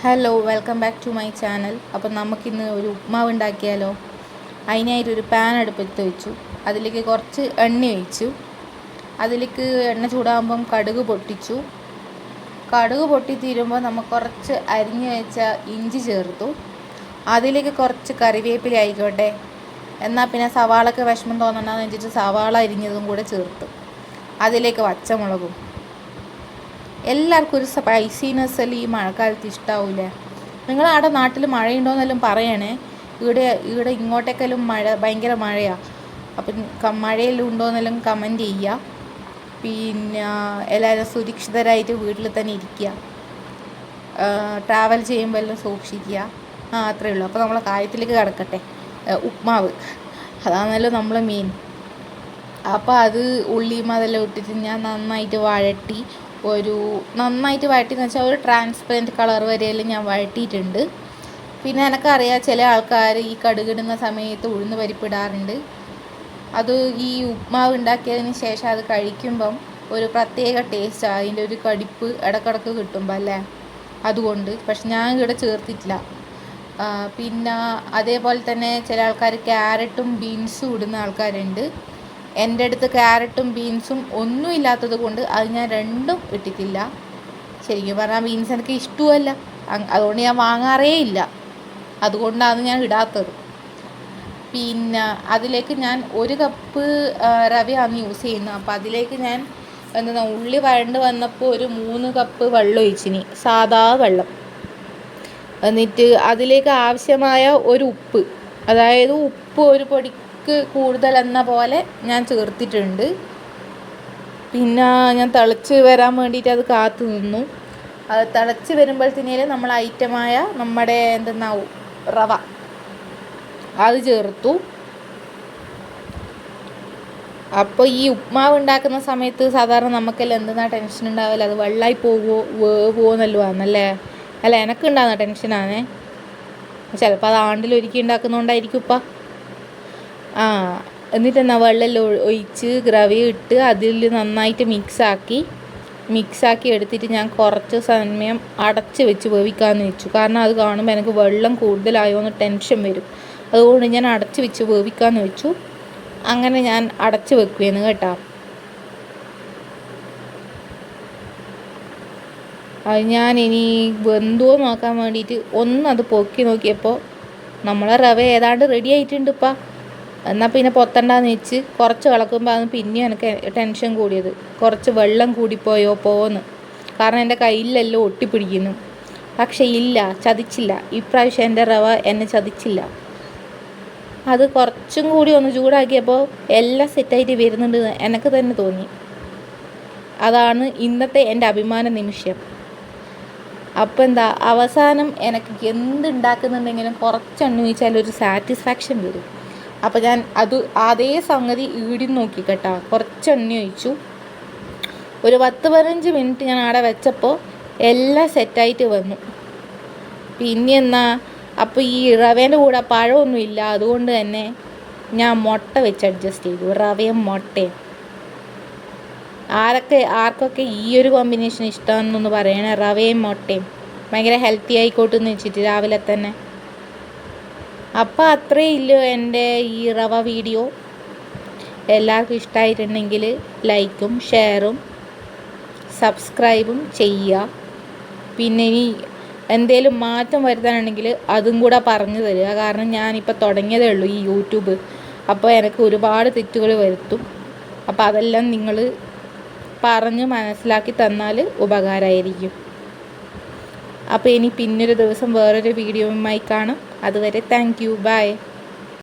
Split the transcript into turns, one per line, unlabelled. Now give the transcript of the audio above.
Hello, welcome back to my channel. അപ്പം നമുക്കിന്ന് ഒരു ഉപ്മാവ് ഉണ്ടാക്കിയാലോ. അതിനായിട്ടൊരു പാൻ അടുപ്പത്ത് വെച്ചു. അതിലേക്ക് കുറച്ച് എണ്ണ ഒഴിച്ചു. അതിലേക്ക് എണ്ണ ചൂടാകുമ്പം കടുക് പൊട്ടിച്ചു. കടുക് പൊട്ടിത്തീരുമ്പോൾ നമുക്ക് കുറച്ച് അരിഞ്ഞു വെച്ച ഇഞ്ചി ചേർത്തു. അതിലേക്ക് കുറച്ച് കറിവേപ്പില ആയിക്കോട്ടെ, എന്നാൽ പിന്നെ സവാളക്ക് വിഷമം തോന്നണമെന്ന് വെച്ചിട്ട് സവാള അരിഞ്ഞതും കൂടെ ചേർത്തു. അതിലേക്ക് പച്ചമുളകും. എല്ലാവർക്കും ഒരു സ്പൈസിനെസ് എല്ലാം ഈ മഴക്കാലത്ത് ഇഷ്ടാവൂലേ. നിങ്ങളവിടെ നാട്ടിൽ മഴയുണ്ടോയെന്നെല്ലാം പറയണേ. ഇവിടെ ഇങ്ങോട്ടേക്കെല്ലാം ഭയങ്കര മഴയാണ്. അപ്പം മഴയെല്ലാം ഉണ്ടോയെന്നെല്ലാം കമൻറ്റ് ചെയ്യുക. പിന്നെ എല്ലാവരും സുരക്ഷിതരായിട്ട് വീട്ടിൽ തന്നെ ഇരിക്കുക. ട്രാവൽ ചെയ്യുമ്പോൾ എല്ലാം സൂക്ഷിക്കുക. അത്രയേ ഉള്ളൂ. അപ്പോൾ നമ്മളെ കാര്യത്തിലേക്ക് കിടക്കട്ടെ. ഉപ്മാവ് അതാണല്ലോ നമ്മൾ മെയിൻ. അപ്പോൾ അത് ഉള്ളിയും അതെല്ലാം ഇട്ടിട്ട് ഞാൻ നന്നായിട്ട് വഴട്ടിയെന്ന് വെച്ചാൽ ഒരു ട്രാൻസ്പെറൻറ്റ് കളർ വരെയെല്ലാം ഞാൻ വഴട്ടിയിട്ടുണ്ട്. പിന്നെ എനിക്കറിയാം ചില ആൾക്കാർ ഈ കടുകിടുന്ന സമയത്ത് ഉഴുന്ന് പരിപ്പിടാറുണ്ട്. അത് ഈ ഉപ്മാവ് ഉണ്ടാക്കിയതിന് ശേഷം അത് കഴിക്കുമ്പം ഒരു പ്രത്യേക ടേസ്റ്റാണ്. അതിൻ്റെ ഒരു കടിപ്പ് ഇടക്കിടക്ക് കിട്ടുമ്പോൾ അല്ലേ, അതുകൊണ്ട്. പക്ഷെ ഞാൻ ഇവിടെ ചേർത്തിട്ടില്ല. പിന്നെ അതേപോലെ തന്നെ ചില ആൾക്കാർ ക്യാരറ്റും ബീൻസും ഇടുന്ന ആൾക്കാരുണ്ട്. എൻ്റെ അടുത്ത് ക്യാരറ്റും ബീൻസും ഒന്നും ഇല്ലാത്തത് കൊണ്ട് അത് ഞാൻ രണ്ടും ഇട്ടിട്ടില്ല. ശരിക്കും പറഞ്ഞാൽ ബീൻസ് എനിക്ക് ഇഷ്ടവുമല്ല, അതുകൊണ്ട് ഞാൻ വാങ്ങാറേ ഇല്ല. അതുകൊണ്ടാണ് ഞാൻ ഇടാത്തത്. പിന്നെ അതിലേക്ക് ഞാൻ 1 കപ്പ് റവയാണ് യൂസ് ചെയ്യുന്നത്. അപ്പോൾ അതിലേക്ക് ഞാൻ ഉള്ളി വഴണ്ട് വന്നപ്പോൾ ഒരു 3 കപ്പ് വെള്ളം ഒഴിച്ചിനി, സാദാ വെള്ളം. എന്നിട്ട് അതിലേക്ക് ആവശ്യമായ ഒരു ഉപ്പ്, അതായത് ഉപ്പ് ഒരു പൊടിക്ക് കൂടുതൽ എന്ന പോലെ ഞാൻ ചേർത്തിട്ടുണ്ട്. പിന്നെ ഞാൻ തിളച്ച് വരാൻ വേണ്ടിയിട്ട് അത് കാത്തു നിന്നു. അത് തിളച്ച് വരുമ്പോഴത്തേനും നമ്മൾ ഐറ്റമായ നമ്മുടെ റവ അത് ചേർത്തു. അപ്പോൾ ഈ ഉപ്മാവ് ഉണ്ടാക്കുന്ന സമയത്ത് സാധാരണ നമുക്കെല്ലാം എന്തെന്നാ ടെൻഷൻ ഉണ്ടാവില്ല, അത് വെള്ളമായി വേവുമോ എന്നല്ലോ ആണെന്നല്ലേ. അല്ല, എനിക്കുണ്ടാകുന്ന ടെൻഷനാണേ. ചിലപ്പോൾ അത് ആണ്ടിലൊരുക്കി ഉണ്ടാക്കുന്നതുകൊണ്ടായിരിക്കും ഇപ്പം. എന്നിട്ട് വെള്ളമെല്ലാം ഒഴിച്ച് ഗ്രവി ഇട്ട് അതിൽ നന്നായിട്ട് മിക്സാക്കി എടുത്തിട്ട് ഞാൻ കുറച്ച് സമയം അടച്ച് വെച്ച് വേവിക്കാമെന്ന് വെച്ചു. കാരണം അത് കാണുമ്പോൾ എനിക്ക് വെള്ളം കൂടുതലായോ എന്ന് ടെൻഷൻ വരും. അതുകൊണ്ട് ഞാൻ അടച്ച് വെച്ച് വേവിക്കാമെന്ന് വെച്ചു. അങ്ങനെ ഞാൻ അടച്ച് വെക്കുകയെന്ന് കേട്ടോ. അത് ഞാൻ ഇനി വെന്തോ നോക്കാൻ വേണ്ടിയിട്ട് അത് പൊക്കി നോക്കിയപ്പോൾ നമ്മളെ റവ ഏതാണ്ട് റെഡി ആയിട്ടുണ്ട് ഇപ്പം. എന്നാൽ പിന്നെ പൊത്തണ്ടെന്ന് വെച്ച് കുറച്ച് ഇളക്കുമ്പോൾ അത് പിന്നെയും എനിക്ക് ടെൻഷൻ കൂടിയത്, കുറച്ച് വെള്ളം കൂടിപ്പോയോ പോന്ന്. കാരണം എൻ്റെ കയ്യിലെല്ലാം ഒട്ടിപ്പിടിക്കുന്നു. പക്ഷേ ഇല്ല, ചതിച്ചില്ല. ഇപ്രാവശ്യം എൻ്റെ റവ എന്നെ ചതിച്ചില്ല. അത് കുറച്ചും കൂടി ഒന്ന് ചൂടാക്കിയപ്പോൾ എല്ലാം സെറ്റായിട്ട് വരുന്നുണ്ട് എനിക്ക് തന്നെ തോന്നി. അതാണ് ഇന്നത്തെ എൻ്റെ അഭിമാന നിമിഷം. അപ്പം അവസാനം എനിക്ക് എന്തുണ്ടാക്കുന്നുണ്ടെങ്കിലും കുറച്ചെണ്ണ ഒഴിച്ചാൽ ഒരു സാറ്റിസ്ഫാക്ഷൻ വരും. അപ്പോൾ ഞാൻ അതേ സംഗതി ഈടി നോക്കി കേട്ടോ. കുറച്ച് എണ്ണ ഒഴിച്ചു. ഒരു 10-15 മിനിറ്റ് ഞാൻ അവിടെ വെച്ചപ്പോൾ എല്ലാം സെറ്റായിട്ട് വന്നു. പിന്നെ അപ്പോൾ ഈ റവേൻ്റെ കൂടെ പഴമൊന്നും ഇല്ല, അതുകൊണ്ട് തന്നെ ഞാൻ മുട്ട വെച്ച് അഡ്ജസ്റ്റ് ചെയ്തു. റവയും മുട്ടയും. ആർക്കൊക്കെ ഈ ഒരു കോമ്പിനേഷൻ ഇഷ്ടമാണെന്നൊന്ന് പറയണേ. റവയും മുട്ടയും ഭയങ്കര ഹെൽത്തി ആയിക്കോട്ടെന്ന് വെച്ചിട്ട് രാവിലെ തന്നെ. അപ്പോൾ അത്രയേ ഉള്ളൂ എൻ്റെ ഈ റവ വീഡിയോ. എല്ലാവർക്കും ഇഷ്ടമായിട്ടുണ്ടെങ്കിൽ ലൈക്കും ഷെയറും സബ്സ്ക്രൈബും ചെയ്യുക. പിന്നെ ഇനി എന്തെങ്കിലും മാറ്റം വരുത്താനുണ്ടെങ്കിൽ അതും കൂടെ പറഞ്ഞു തരിക. കാരണം ഞാനിപ്പോൾ തുടങ്ങിയതേ ഉള്ളൂ ഈ യൂട്യൂബ്. അപ്പോൾ എനിക്ക് ഒരുപാട് തെറ്റുകൾ വരുത്തും. അപ്പോൾ അതെല്ലാം നിങ്ങൾ പറഞ്ഞ് മനസ്സിലാക്കി തന്നാൽ ഉപകാരമായിരിക്കും. അപ്പോൾ ഇനി പിന്നൊരു ദിവസം വേറൊരു വീഡിയോയുമായി കാണാം. അതുവരെ താങ്ക് യു, ബൈ.